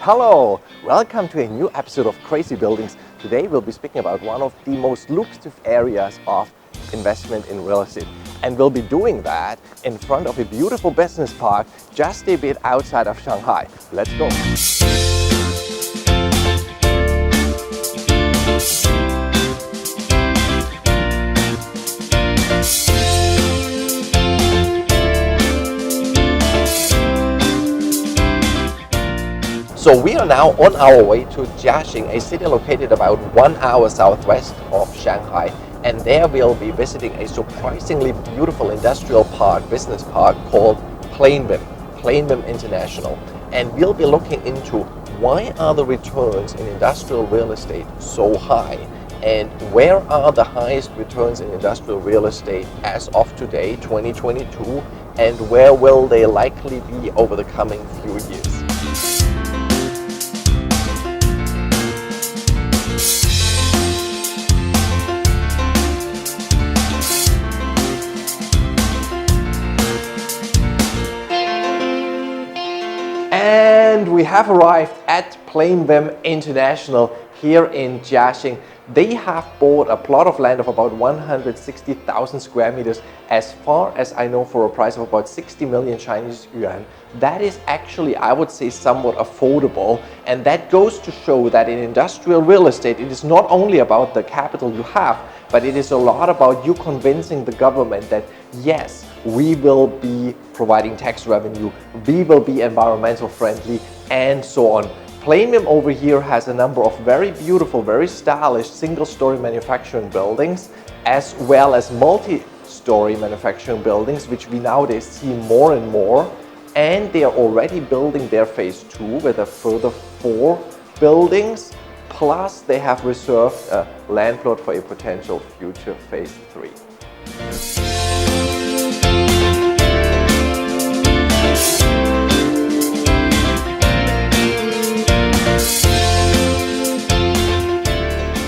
Hello, welcome to a new episode of Crazy Buildings. Today we'll be speaking about one of the most lucrative areas of investment in real estate. And we'll be doing that in front of a beautiful business park just a bit outside of Shanghai. Let's go. So we are now on our way to Jiaxing, a city located about 1 hour southwest of Shanghai. And there we'll be visiting a surprisingly beautiful industrial park, business park called Plainville International. And we'll be looking into why are the returns in industrial real estate so high? And where are the highest returns in industrial real estate as of today, 2022? And where will they likely be over the coming few years? And we have arrived at Plainville International here in Jiaxing. They have bought a plot of land of about 160,000 square meters, as far as I know, for a price of about 60 million Chinese yuan. That is actually, I would say, somewhat affordable, and that goes to show that in industrial real estate, it is not only about the capital you have, but it is a lot about you convincing the government that yes, we will be providing tax revenue, we will be environmental friendly, and so on. Plainville over here has a number of very beautiful, very stylish single-story manufacturing buildings, as well as multi-story manufacturing buildings, which we nowadays see more and more. And they are already building their phase 2 with a further 4 buildings, plus they have reserved a land plot for a potential future phase 3.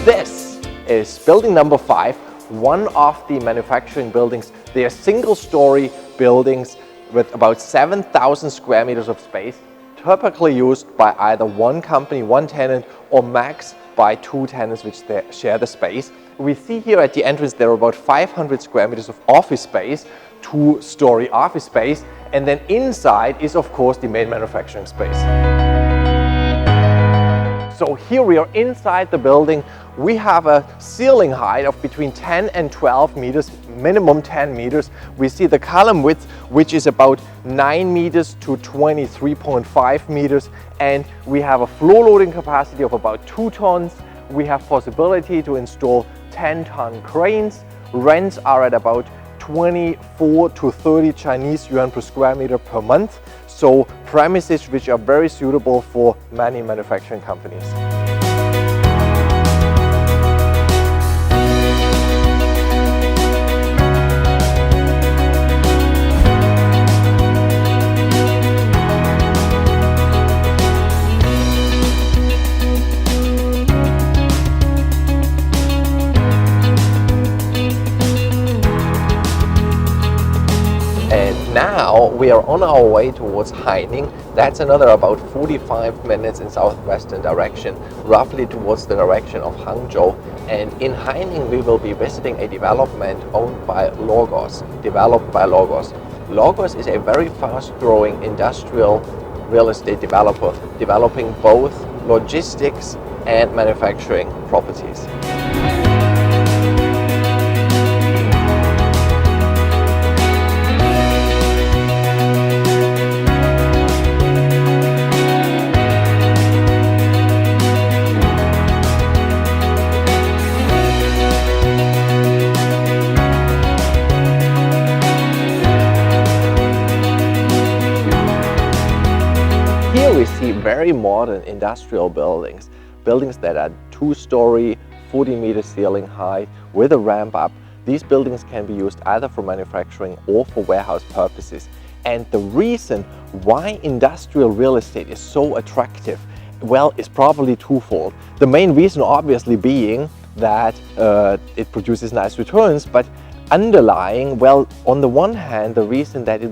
This is building number 5, one of the manufacturing buildings. They are single-story buildings with about 7,000 square meters of space, typically used by either one company, one tenant, or max by 2 tenants which share the space. We see here at the entrance there are about 500 square meters of office space, 2-story office space, and then inside is of course the main manufacturing space. So here we are inside the building. We have a ceiling height of between 10 and 12 meters, minimum 10 meters. We see the column width, which is about 9 meters to 23.5 meters. And we have a floor loading capacity of about 2 tons. We have possibility to install 10-ton cranes. Rents are at about 24 to 30 Chinese yuan per square meter per month. So premises which are very suitable for many manufacturing companies. Now we are on our way towards Haining. That's another about 45 minutes in southwestern direction, roughly towards the direction of Hangzhou. And in Haining we will be visiting a development owned by developed by Logos. Logos is a very fast-growing industrial real estate developer, developing both logistics and manufacturing properties. Here we see very modern industrial buildings that are 2-story, 40-meter ceiling height with a ramp up. These buildings can be used either for manufacturing or for warehouse purposes. And the reason why industrial real estate is so attractive, well, is probably twofold. The main reason obviously being that it produces nice returns, but underlying, well, on the one hand, the reason that it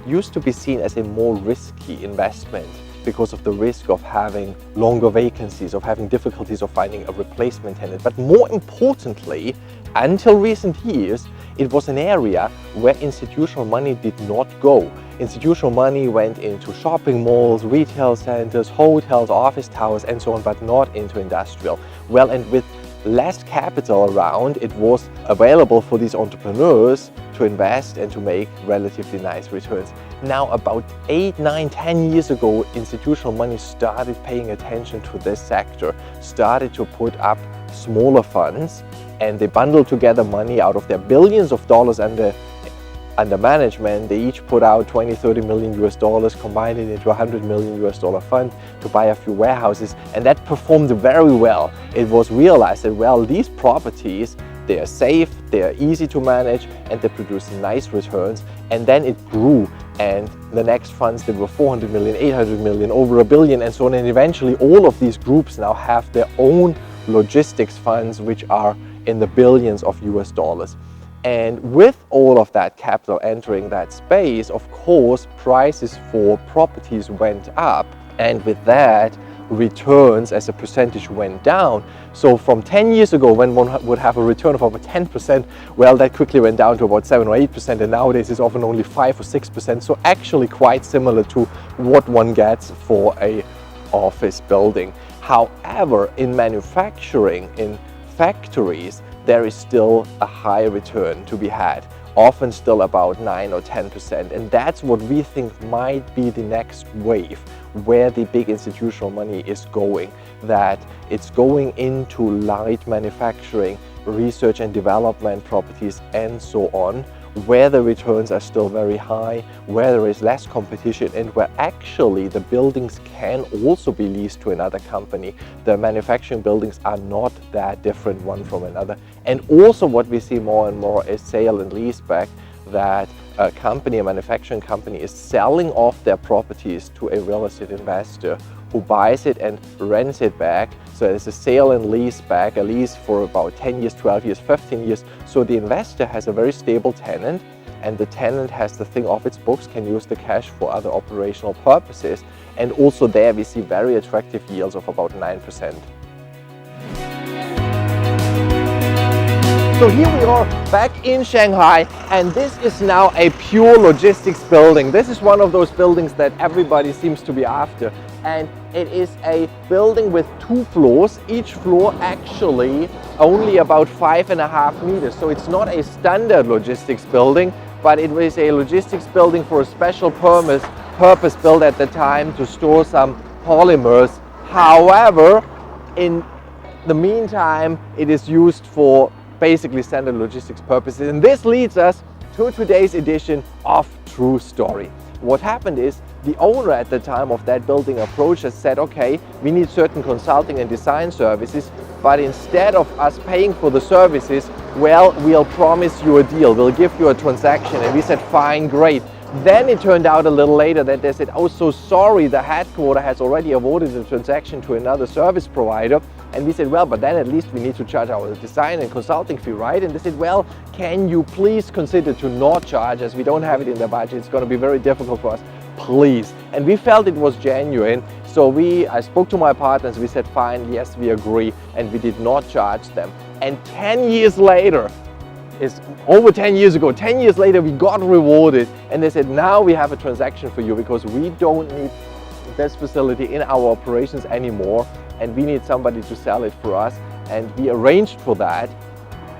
used to be seen as a more risky investment because of the risk of having longer vacancies, of having difficulties of finding a replacement tenant. But more importantly, until recent years, it was an area where institutional money did not go. Institutional money went into shopping malls, retail centers, hotels, office towers, and so on, but not into industrial. Well, and with less capital around, it was available for these entrepreneurs to invest and to make relatively nice returns. Now, about 8, 9, 10 years ago, institutional money started paying attention to this sector, started to put up smaller funds, and they bundled together money out of their billions of dollars under management. They each put out 20, 30 million US dollars, combined it into $100 million US dollar fund to buy a few warehouses, and that performed very well. It was realized that, well, these properties, they are safe, they are easy to manage, and they produce nice returns. And then it grew, and the next funds, they were 400 million, 800 million, over $1 billion, and so on. And eventually all of these groups now have their own logistics funds, which are in the billions of US dollars. And with all of that capital entering that space, of course, prices for properties went up, and with that, returns as a percentage went down. So from 10 years ago, when one would have a return of over 10%, well, that quickly went down to about 7 or 8%, and nowadays it's often only 5 or 6%. So actually quite similar to what one gets for a office building. However, in manufacturing, in factories, there is still a high return to be had, often still about 9 or 10%. And that's what we think might be the next wave, where the big institutional money is going, that it's going into light manufacturing, research and development properties, and so on, where the returns are still very high, where there is less competition, and where actually the buildings can also be leased to another company. The manufacturing buildings are not that different one from another. And also what we see more and more is sale and leaseback, that a company, a manufacturing company, is selling off their properties to a real estate investor who buys it and rents it back. So it's a sale and lease back, a lease for about 10 years, 12 years, 15 years. So the investor has a very stable tenant, and the tenant has the thing off its books, can use the cash for other operational purposes. And also there we see very attractive yields of about 9%. So here we are back in Shanghai, and this is now a pure logistics building. This is one of those buildings that everybody seems to be after. And it is a building with 2 floors, each floor actually only about 5.5 meters. So it's not a standard logistics building, but it was a logistics building for a special purpose built at the time to store some polymers. However, in the meantime, it is used for basically standard logistics purposes. And this leads us to today's edition of True Story. What happened is, the owner at the time of that building approached us, said, okay, we need certain consulting and design services, but instead of us paying for the services, well, we'll promise you a deal, we'll give you a transaction. And we said, fine, great. Then it turned out a little later that they said, oh, so sorry, the headquarter has already awarded the transaction to another service provider. And we said, well, but then at least we need to charge our design and consulting fee, right? And they said, well, can you please consider to not charge us? We don't have it in the budget. It's going to be very difficult for us. Please. And we felt it was genuine. So I spoke to my partners. We said, fine, yes, we agree. And we did not charge them. And 10 years later, it's over 10 years ago, 10 years later, we got rewarded. And they said, now we have a transaction for you because we don't need this facility in our operations anymore. And we need somebody to sell it for us, and we arranged for that.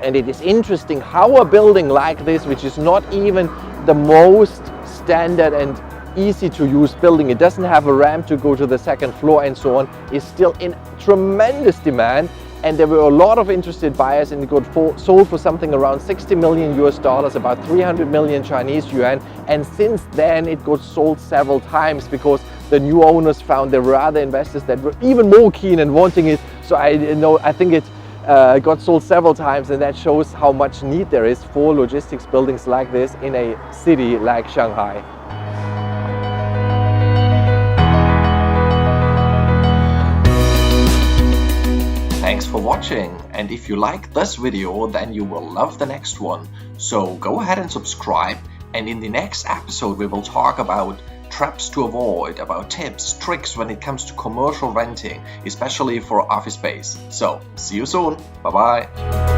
And it is interesting how a building like this, which is not even the most standard and easy to use building, it doesn't have a ramp to go to the second floor and so on, is still in tremendous demand. And there were a lot of interested buyers, and it got sold for something around 60 million US dollars, about 300 million Chinese yuan. And since then it got sold several times because the new owners found there were other investors that were even more keen and wanting it. So I think it got sold several times, and that shows how much need there is for logistics buildings like this in a city like Shanghai. Thanks for watching, and if you like this video, then you will love the next one. So go ahead and subscribe, and in the next episode we will talk about traps to avoid, about tips, tricks when it comes to commercial renting, especially for office space. So, see you soon. Bye bye.